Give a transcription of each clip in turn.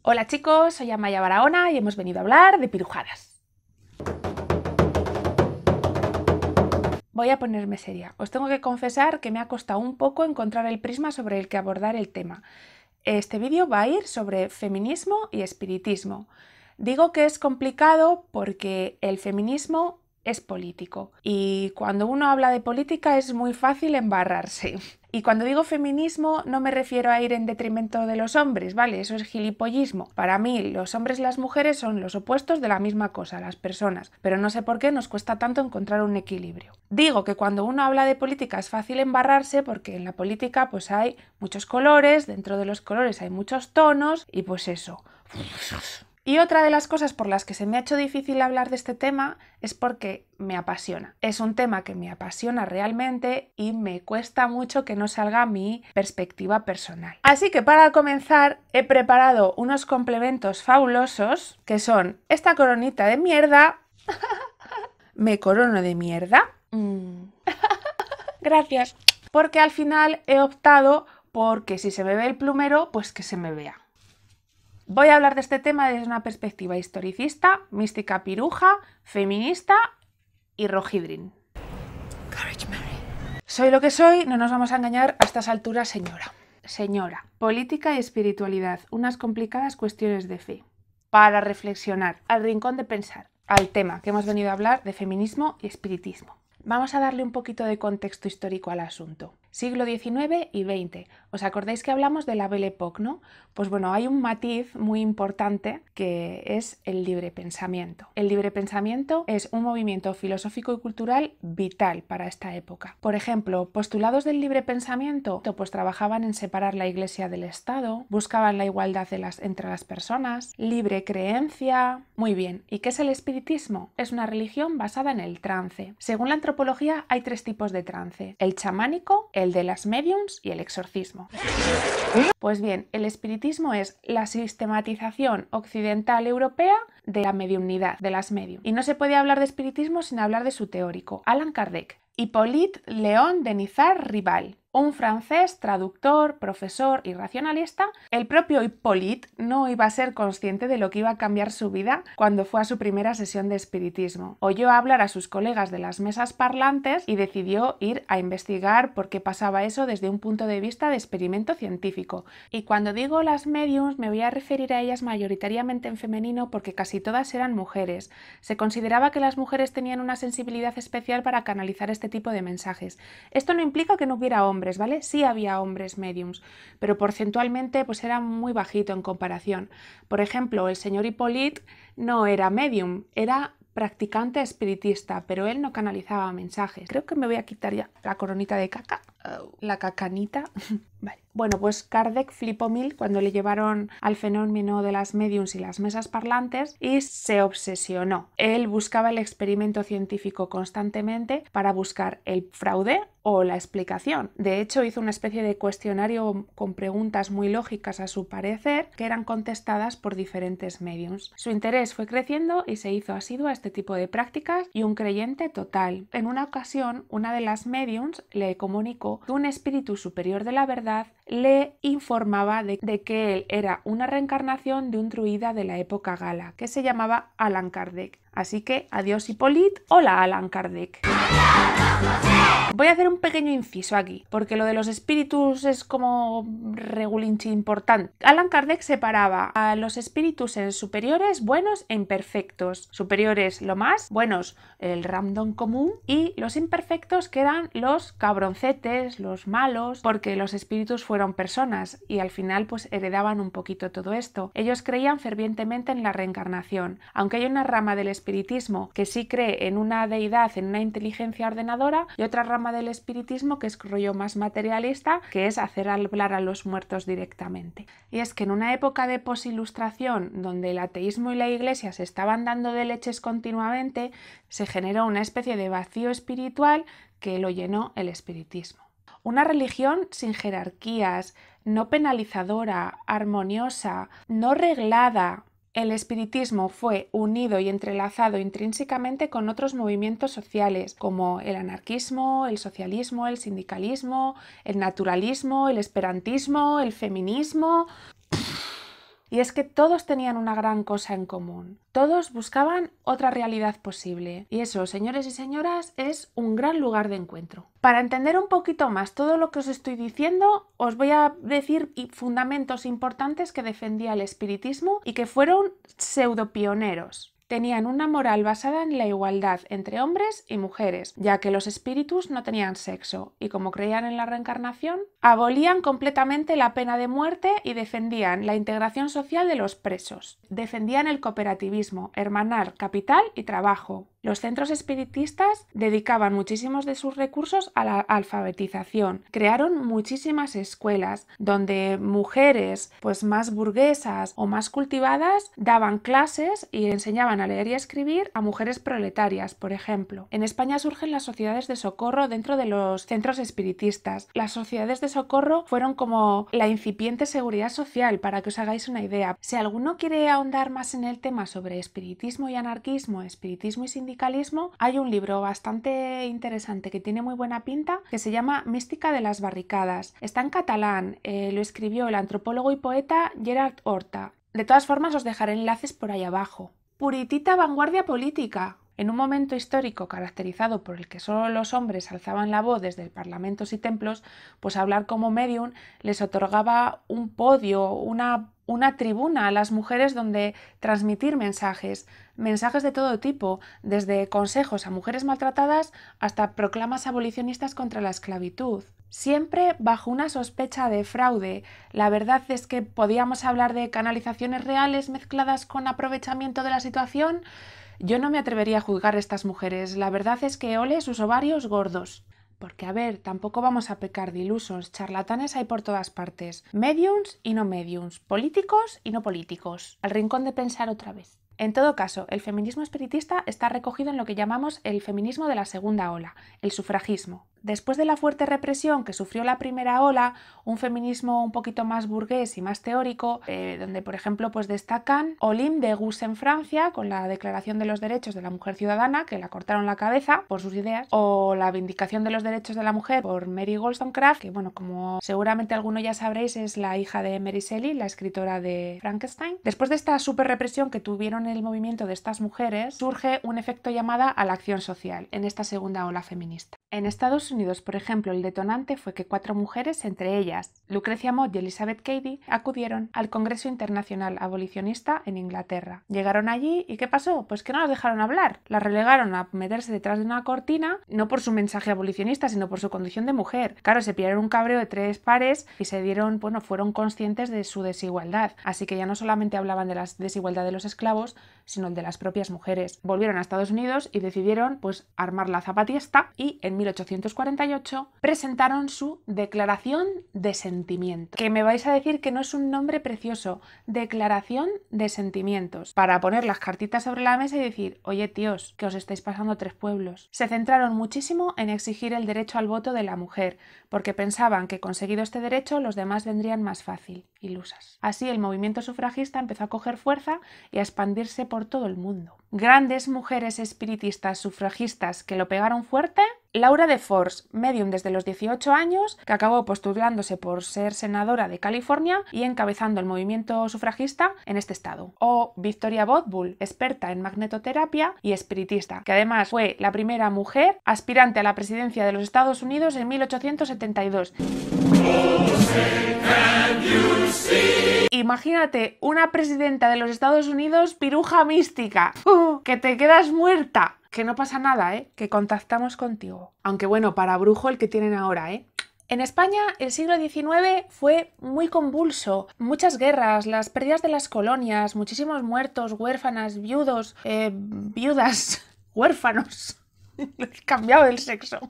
Hola chicos, soy Amaya Barahona y hemos venido a hablar de pirujadas. Voy a ponerme seria. Os tengo que confesar que me ha costado un poco encontrar el prisma sobre el que abordar el tema. Este vídeo va a ir sobre feminismo y espiritismo. Digo que es complicado porque el feminismo es político y cuando uno habla de política es muy fácil embarrarse. Y cuando digo feminismo no me refiero a ir en detrimento de los hombres, ¿vale? Eso es gilipollismo. Para mí los hombres y las mujeres son los opuestos de la misma cosa, las personas, pero no sé por qué nos cuesta tanto encontrar un equilibrio. Digo que cuando uno habla de política es fácil embarrarse porque en la política pues hay muchos colores, dentro de los colores hay muchos tonos y pues eso. Y otra de las cosas por las que se me ha hecho difícil hablar de este tema es porque me apasiona. Es un tema que me apasiona realmente y me cuesta mucho que no salga mi perspectiva personal. Así que para comenzar he preparado unos complementos fabulosos que son esta coronita de mierda. ¿Me corono de mierda? Gracias. Porque al final he optado por que si se me ve el plumero, pues que se me vea. Voy a hablar de este tema desde una perspectiva historicista, mística piruja, feminista y rojidrin. Soy lo que soy, no nos vamos a engañar a estas alturas, señora. Señora, política y espiritualidad, unas complicadas cuestiones de fe. Para reflexionar, al rincón de pensar, al tema que hemos venido a hablar de feminismo y espiritismo. Vamos a darle un poquito de contexto histórico al asunto. Siglo XIX y XX. ¿Os acordáis que hablamos de la Belle Époque, no? Pues bueno, hay un matiz muy importante que es el libre pensamiento. El libre pensamiento es un movimiento filosófico y cultural vital para esta época. Por ejemplo, postulados del libre pensamiento pues trabajaban en separar la Iglesia del Estado, buscaban la igualdad entre las personas, libre creencia... Muy bien, ¿y qué es el espiritismo? Es una religión basada en el trance. Según la antropología hay tres tipos de trance: el chamánico, el de las mediums y el exorcismo. Pues bien, el espiritismo es la sistematización occidental europea de la mediumnidad, de las medium. Y no se puede hablar de espiritismo sin hablar de su teórico, Allan Kardec. Hippolyte Léon Denisard Rival, un francés, traductor, profesor y racionalista. El propio Hippolyte no iba a ser consciente de lo que iba a cambiar su vida cuando fue a su primera sesión de espiritismo. Oyó hablar a sus colegas de las mesas parlantes y decidió ir a investigar por qué pasaba eso desde un punto de vista de experimento científico. Y cuando digo las mediums me voy a referir a ellas mayoritariamente en femenino porque casi todas eran mujeres. Se consideraba que las mujeres tenían una sensibilidad especial para canalizar este tipo de mensajes. Esto no implica que no hubiera hombres, ¿vale? Sí había hombres mediums, pero porcentualmente pues era muy bajito en comparación. Por ejemplo, el señor Hippolyte no era medium, era practicante espiritista, pero él no canalizaba mensajes. Creo que me voy a quitar ya la coronita de caca, la cacanita. Vale. Bueno, pues Kardec flipó mil cuando le llevaron al fenómeno de las mediums y las mesas parlantes y se obsesionó. Él buscaba el experimento científico constantemente para buscar el fraude o la explicación. De hecho, hizo una especie de cuestionario con preguntas muy lógicas a su parecer que eran contestadas por diferentes mediums. Su interés fue creciendo y se hizo asiduo a este tipo de prácticas y un creyente total. En una ocasión, una de las mediums le comunicó que un espíritu superior de la verdad le informaba de que él era una reencarnación de un druida de la época gala, que se llamaba Allan Kardec. Así que adiós Hippolyte, hola Allan Kardec. Voy a hacer un pequeño inciso aquí, porque lo de los espíritus es como regulinchi importante. Allan Kardec separaba a los espíritus en superiores, buenos e imperfectos. Superiores lo más, buenos el random común, y los imperfectos que eran los cabroncetes, los malos, porque los espíritus fueron personas y al final pues heredaban un poquito todo esto. Ellos creían fervientemente en la reencarnación, aunque hay una rama del espiritismo que sí cree en una deidad, en una inteligencia ordenadora, y otra rama del espiritismo que es rollo más materialista, que es hacer hablar a los muertos directamente. Y es que en una época de posilustración donde el ateísmo y la iglesia se estaban dando de leches continuamente, se generó una especie de vacío espiritual que lo llenó el espiritismo. Una religión sin jerarquías, no penalizadora, armoniosa, no reglada. El espiritismo fue unido y entrelazado intrínsecamente con otros movimientos sociales como el anarquismo, el socialismo, el sindicalismo, el naturalismo, el esperantismo, el feminismo. Y es que todos tenían una gran cosa en común. Todos buscaban otra realidad posible. Y eso, señores y señoras, es un gran lugar de encuentro. Para entender un poquito más todo lo que os estoy diciendo, os voy a decir fundamentos importantes que defendía el espiritismo y que fueron pseudopioneros. Tenían una moral basada en la igualdad entre hombres y mujeres, ya que los espíritus no tenían sexo, y como creían en la reencarnación, abolían completamente la pena de muerte y defendían la integración social de los presos. Defendían el cooperativismo, hermanar capital y trabajo. Los centros espiritistas dedicaban muchísimos de sus recursos a la alfabetización. Crearon muchísimas escuelas donde mujeres pues más burguesas o más cultivadas daban clases y enseñaban a leer y a escribir a mujeres proletarias, por ejemplo. En España surgen las sociedades de socorro dentro de los centros espiritistas. Las sociedades de socorro fueron como la incipiente seguridad social, para que os hagáis una idea. Si alguno quiere ahondar más en el tema sobre espiritismo y anarquismo, espiritismo y sindicalismo, hay un libro bastante interesante que tiene muy buena pinta que se llama Mística de las barricadas. Está en catalán, lo escribió el antropólogo y poeta Gerard Horta. De todas formas os dejaré enlaces por ahí abajo. Puritita vanguardia política. En un momento histórico caracterizado por el que solo los hombres alzaban la voz desde parlamentos y templos, pues hablar como medium les otorgaba un podio, una tribuna a las mujeres donde transmitir mensajes de todo tipo, desde consejos a mujeres maltratadas hasta proclamas abolicionistas contra la esclavitud. Siempre bajo una sospecha de fraude. La verdad es que podíamos hablar de canalizaciones reales mezcladas con aprovechamiento de la situación. Yo no me atrevería a juzgar a estas mujeres. La verdad es que ole sus ovarios gordos. Porque, a ver, tampoco vamos a pecar de ilusos. Charlatanes hay por todas partes. Mediums y no mediums. Políticos y no políticos. Al rincón de pensar otra vez. En todo caso, el feminismo espiritista está recogido en lo que llamamos el feminismo de la segunda ola, el sufragismo. Después de la fuerte represión que sufrió la primera ola, un feminismo un poquito más burgués y más teórico, donde por ejemplo pues destacan Olympe de Gouges en Francia, con la Declaración de los Derechos de la Mujer Ciudadana, que la cortaron la cabeza por sus ideas, o la Vindicación de los Derechos de la Mujer por Mary Wollstonecraft, que bueno, como seguramente alguno ya sabréis, es la hija de Mary Shelley, la escritora de Frankenstein. Después de esta super represión que tuvieron el movimiento de estas mujeres, surge un efecto llamada a la acción social en esta segunda ola feminista. En Estados Unidos, por ejemplo, el detonante fue que 4 mujeres, entre ellas Lucrecia Mott y Elizabeth Cady, acudieron al Congreso Internacional Abolicionista en Inglaterra. Llegaron allí y ¿qué pasó? Pues que no las dejaron hablar. Las relegaron a meterse detrás de una cortina, no por su mensaje abolicionista, sino por su condición de mujer. Claro, se pillaron un cabreo de 3 pares y fueron conscientes de su desigualdad. Así que ya no solamente hablaban de la desigualdad de los esclavos, sino el de las propias mujeres. Volvieron a Estados Unidos y decidieron pues armar la zapatiesta y en 1848 presentaron su Declaración de Sentimientos. Que me vais a decir que no es un nombre precioso, Declaración de Sentimientos, para poner las cartitas sobre la mesa y decir, oye tíos, que os estáis pasando 3 pueblos. Se centraron muchísimo en exigir el derecho al voto de la mujer, porque pensaban que conseguido este derecho los demás vendrían más fácil. Ilusas. Así el movimiento sufragista empezó a coger fuerza y a expandirse por todo el mundo. Grandes mujeres espiritistas sufragistas que lo pegaron fuerte: Laura de Force, medium desde los 18 años, que acabó postulándose por ser senadora de California y encabezando el movimiento sufragista en este estado. O Victoria Botbull, experta en magnetoterapia y espiritista, que además fue la primera mujer aspirante a la presidencia de los Estados Unidos en 1872. Imagínate una presidenta de los Estados Unidos piruja mística. Que te quedas muerta. Que no pasa nada, que contactamos contigo. Aunque bueno, para brujo el que tienen ahora, En España el siglo XIX fue muy convulso, muchas guerras, las pérdidas de las colonias, muchísimos muertos, huérfanas, viudas, huérfanos. He cambiado el sexo.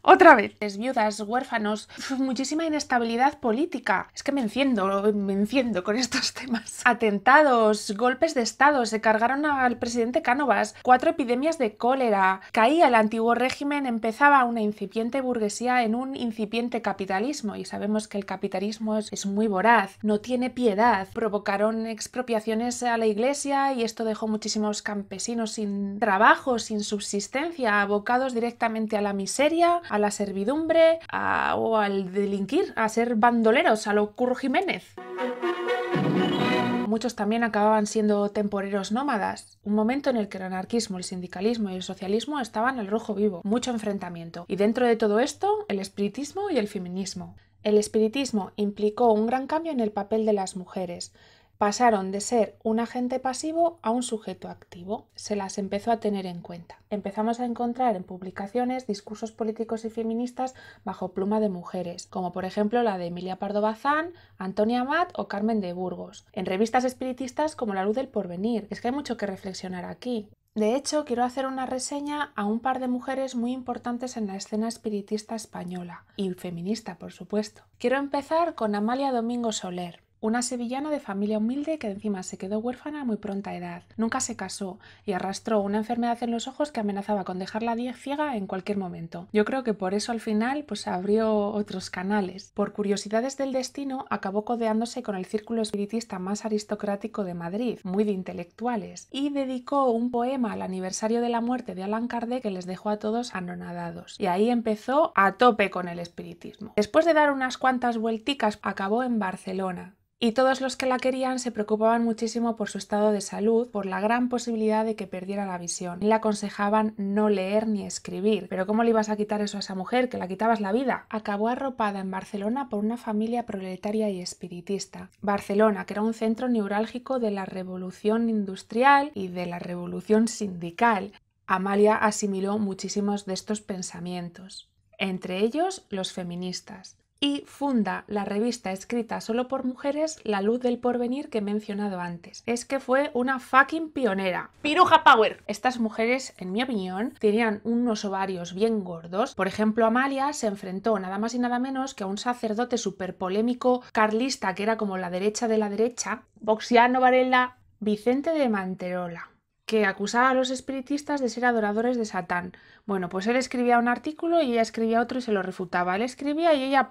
Otra vez, viudas, huérfanos, muchísima inestabilidad política. Es que me enciendo con estos temas. Atentados, golpes de estado, se cargaron al presidente Cánovas, 4 epidemias de cólera, caía el antiguo régimen, empezaba una incipiente burguesía en un incipiente capitalismo, y sabemos que el capitalismo es muy voraz, no tiene piedad. Provocaron expropiaciones a la iglesia y esto dejó muchísimos campesinos sin trabajo, sin subsistencia, abocados directamente a la miseria, a la servidumbre o al delinquir, a ser bandoleros, a lo Curro Jiménez. muchos también acababan siendo temporeros nómadas, un momento en el que el anarquismo, el sindicalismo y el socialismo estaban al rojo vivo, mucho enfrentamiento. Y dentro de todo esto, el espiritismo y el feminismo. El espiritismo implicó un gran cambio en el papel de las mujeres. Pasaron de ser un agente pasivo a un sujeto activo. Se las empezó a tener en cuenta. Empezamos a encontrar en publicaciones discursos políticos y feministas bajo pluma de mujeres, como por ejemplo la de Emilia Pardo Bazán, Antonia Amat o Carmen de Burgos. En revistas espiritistas como La Luz del Porvenir. Es que hay mucho que reflexionar aquí. De hecho, quiero hacer una reseña a un par de mujeres muy importantes en la escena espiritista española y feminista, por supuesto. Quiero empezar con Amalia Domingo Soler, una sevillana de familia humilde que encima se quedó huérfana a muy pronta edad. Nunca se casó y arrastró una enfermedad en los ojos que amenazaba con dejarla ciega en cualquier momento. Yo creo que por eso al final abrió otros canales. Por curiosidades del destino acabó codeándose con el círculo espiritista más aristocrático de Madrid, muy de intelectuales, y dedicó un poema al aniversario de la muerte de Allan Kardec que les dejó a todos anonadados. Y ahí empezó a tope con el espiritismo. Después de dar unas cuantas vuelticas, acabó en Barcelona. Y todos los que la querían se preocupaban muchísimo por su estado de salud, por la gran posibilidad de que perdiera la visión. Le aconsejaban no leer ni escribir. Pero ¿cómo le ibas a quitar eso a esa mujer? ¿Que la quitabas la vida? Acabó arropada en Barcelona por una familia proletaria y espiritista. Barcelona, que era un centro neurálgico de la revolución industrial y de la revolución sindical. Amalia asimiló muchísimos de estos pensamientos, entre ellos los feministas. Y funda la revista escrita solo por mujeres La Luz del Porvenir que he mencionado antes. Es que fue una fucking pionera. ¡Piruja Power! Estas mujeres, en mi opinión, tenían unos ovarios bien gordos. Por ejemplo, Amalia se enfrentó nada más y nada menos que a un sacerdote súper polémico carlista que era como la derecha de la derecha, Boxiano Varela, Vicente de Manterola, que acusaba a los espiritistas de ser adoradores de Satán. Bueno, pues él escribía un artículo y ella escribía otro y se lo refutaba. Él escribía y ella...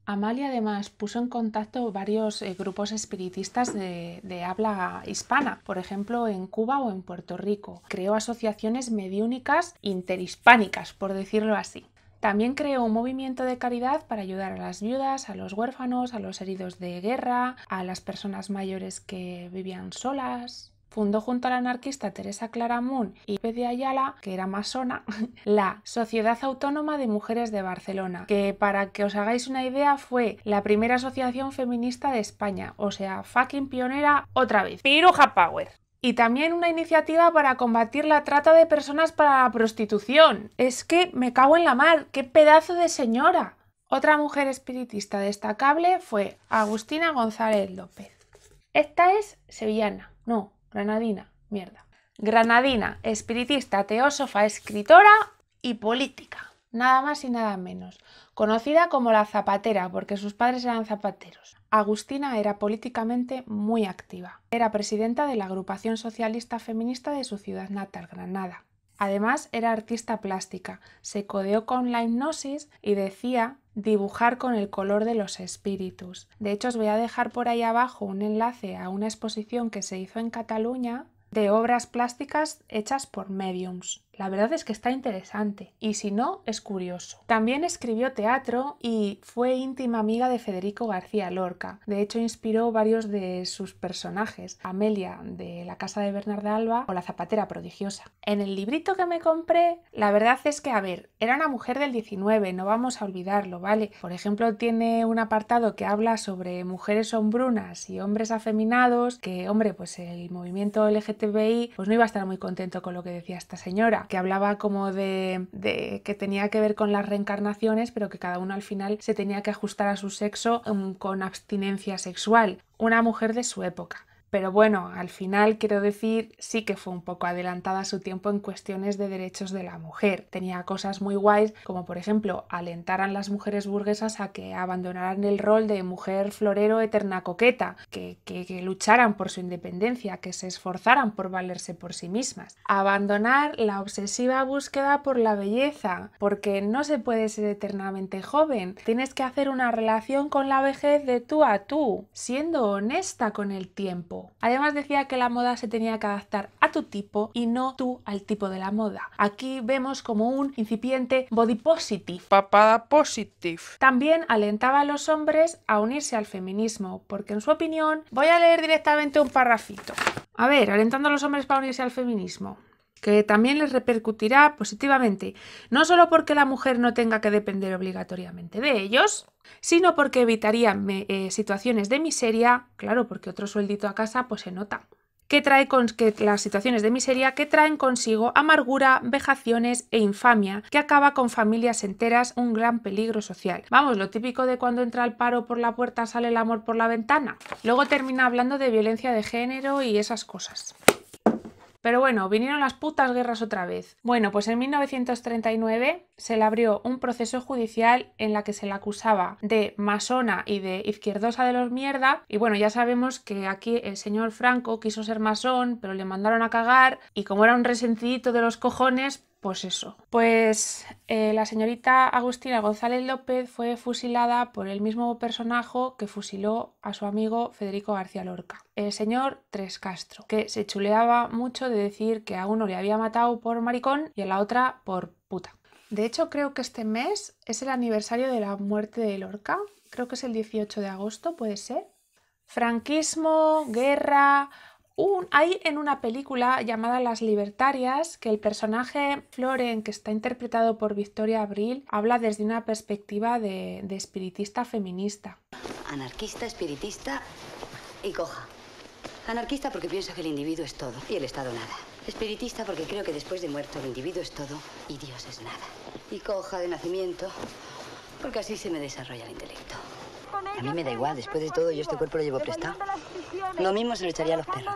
Amalia además puso en contacto varios grupos espiritistas de habla hispana, por ejemplo en Cuba o en Puerto Rico. Creó asociaciones mediúnicas interhispánicas, por decirlo así. También creó un movimiento de caridad para ayudar a las viudas, a los huérfanos, a los heridos de guerra, a las personas mayores que vivían solas. Fundó junto a la anarquista Teresa Claramunt y Pepe de Ayala, que era masona, la Sociedad Autónoma de Mujeres de Barcelona, que para que os hagáis una idea fue la primera asociación feminista de España, o sea, fucking pionera otra vez. ¡Piruja Power! Y también una iniciativa para combatir la trata de personas para la prostitución. Es que me cago en la mar, ¡qué pedazo de señora! Otra mujer espiritista destacable fue Agustina González López. Esta es sevillana, no, granadina, mierda. Granadina, espiritista, teósofa, escritora y política. Nada más y nada menos. Conocida como la Zapatera porque sus padres eran zapateros. Agustina era políticamente muy activa. Era presidenta de la agrupación socialista feminista de su ciudad natal, Granada. Además, era artista plástica. Se codeó con la hipnosis y decía dibujar con el color de los espíritus. De hecho, os voy a dejar por ahí abajo un enlace a una exposición que se hizo en Cataluña de obras plásticas hechas por mediums. La verdad es que está interesante y si no, es curioso. También escribió teatro y fue íntima amiga de Federico García Lorca. De hecho, inspiró varios de sus personajes, Amelia de La Casa de Bernarda Alba o La Zapatera Prodigiosa. En el librito que me compré, la verdad es que, era una mujer del 19, no vamos a olvidarlo, ¿vale? Por ejemplo, tiene un apartado que habla sobre mujeres hombrunas y hombres afeminados, que, hombre, pues el movimiento LGTBI pues no iba a estar muy contento con lo que decía esta señora, que hablaba como de que tenía que ver con las reencarnaciones, pero que cada uno al final se tenía que ajustar a su sexo con abstinencia sexual. Una mujer de su época. Pero bueno, al final quiero decir, sí que fue un poco adelantada a su tiempo en cuestiones de derechos de la mujer. Tenía cosas muy guays, como por ejemplo, alentar a las mujeres burguesas a que abandonaran el rol de mujer florero eterna coqueta, que lucharan por su independencia, que se esforzaran por valerse por sí mismas. Abandonar la obsesiva búsqueda por la belleza, porque no se puede ser eternamente joven. Tienes que hacer una relación con la vejez de tú a tú, siendo honesta con el tiempo. tipo. Además decía que la moda se tenía que adaptar a tu tipo y no tú al tipo de la moda. Aquí vemos como un incipiente body positive. Papada positive. También alentaba a los hombres a unirse al feminismo, porque en su opinión, voy a leer directamente un parrafito. A ver, alentando a los hombres para unirse al feminismo, que también les repercutirá positivamente, no solo porque la mujer no tenga que depender obligatoriamente de ellos, sino porque evitarían situaciones de miseria, claro, porque otro sueldito a casa pues se nota, que las situaciones de miseria que traen consigo amargura, vejaciones e infamia, que acaba con familias enteras, un gran peligro social. Vamos, lo típico de cuando entra el paro por la puerta sale el amor por la ventana. Luego termina hablando de violencia de género y esas cosas. Pero bueno, vinieron las putas guerras otra vez. Bueno, pues en 1939 se le abrió un proceso judicial en la que se le acusaba de masona y de izquierdosa de los mierda. Y bueno, ya sabemos que aquí el señor Franco quiso ser masón, pero le mandaron a cagar y como era un resentidito de los cojones, pues eso. Pues la señorita Agustina González López fue fusilada por el mismo personaje que fusiló a su amigo Federico García Lorca, el señor Tres Castro, que se chuleaba mucho de decir que a uno le había matado por maricón y a la otra por puta. De hecho, creo que este mes es el aniversario de la muerte de Lorca. Creo que es el 18 de agosto, ¿puede ser? Franquismo, guerra... Hay en una película llamada Las Libertarias que el personaje Floren, que está interpretado por Victoria Abril, habla desde una perspectiva de espiritista feminista. Anarquista, espiritista y coja. Anarquista porque pienso que el individuo es todo y el Estado nada. Espiritista porque creo que después de muerto el individuo es todo y Dios es nada. Y coja de nacimiento porque así se me desarrolla el intelecto. A mí me da igual, después de todo yo este cuerpo lo llevo prestado. Lo mismo se lo echaría a los perros.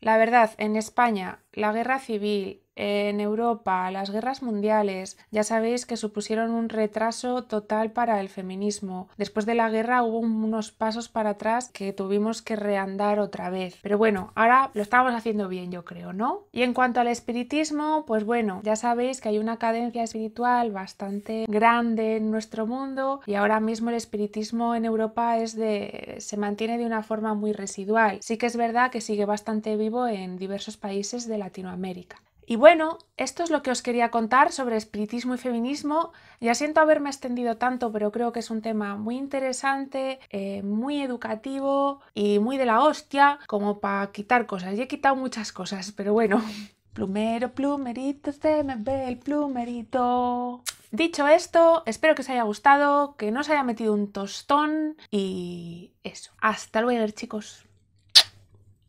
La verdad, en España, la guerra civil, en Europa, las guerras mundiales, ya sabéis que supusieron un retraso total para el feminismo. Después de la guerra hubo unos pasos para atrás que tuvimos que reandar otra vez. Pero bueno, ahora lo estamos haciendo bien, yo creo, ¿no? Y en cuanto al espiritismo, pues bueno, ya sabéis que hay una cadencia espiritual bastante grande en nuestro mundo y ahora mismo el espiritismo en Europa se mantiene de una forma muy residual. Sí que es verdad que sigue bastante vivo en diversos países de Latinoamérica. Y bueno, esto es lo que os quería contar sobre espiritismo y feminismo. Ya siento haberme extendido tanto, pero creo que es un tema muy interesante, muy educativo y muy de la hostia, como para quitar cosas. Y he quitado muchas cosas, pero bueno. Plumero, plumerito, se me ve el plumerito. Dicho esto, espero que os haya gustado, que no os haya metido un tostón y eso. Hasta luego, chicos.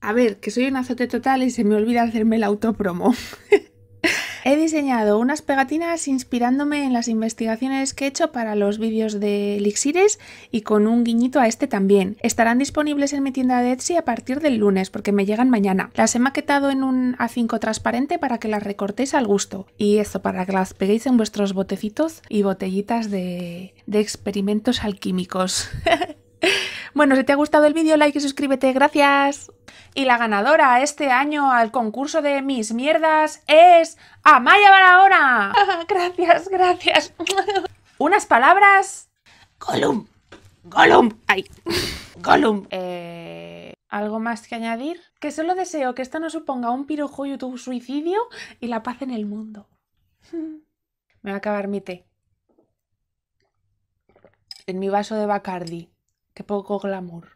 A ver, que soy un azote total y se me olvida hacerme el autopromo. He diseñado unas pegatinas inspirándome en las investigaciones que he hecho para los vídeos de elixires y con un guiñito a este también. Estarán disponibles en mi tienda de Etsy a partir del lunes porque me llegan mañana. Las he maquetado en un A5 transparente para que las recortéis al gusto. Y esto para que las peguéis en vuestros botecitos y botellitas de experimentos alquímicos. Bueno, si te ha gustado el vídeo, like y suscríbete. ¡Gracias! Y la ganadora este año al concurso de Mis Mierdas es Amaya Barahona. Gracias, gracias. Unas palabras. Gollum. Gollum. Ay. Gollum. ¿Algo más que añadir? Que solo deseo que esto no suponga un pirojo YouTube suicidio y la paz en el mundo. Me voy a acabar mi té. En mi vaso de Bacardi. Qué poco glamour.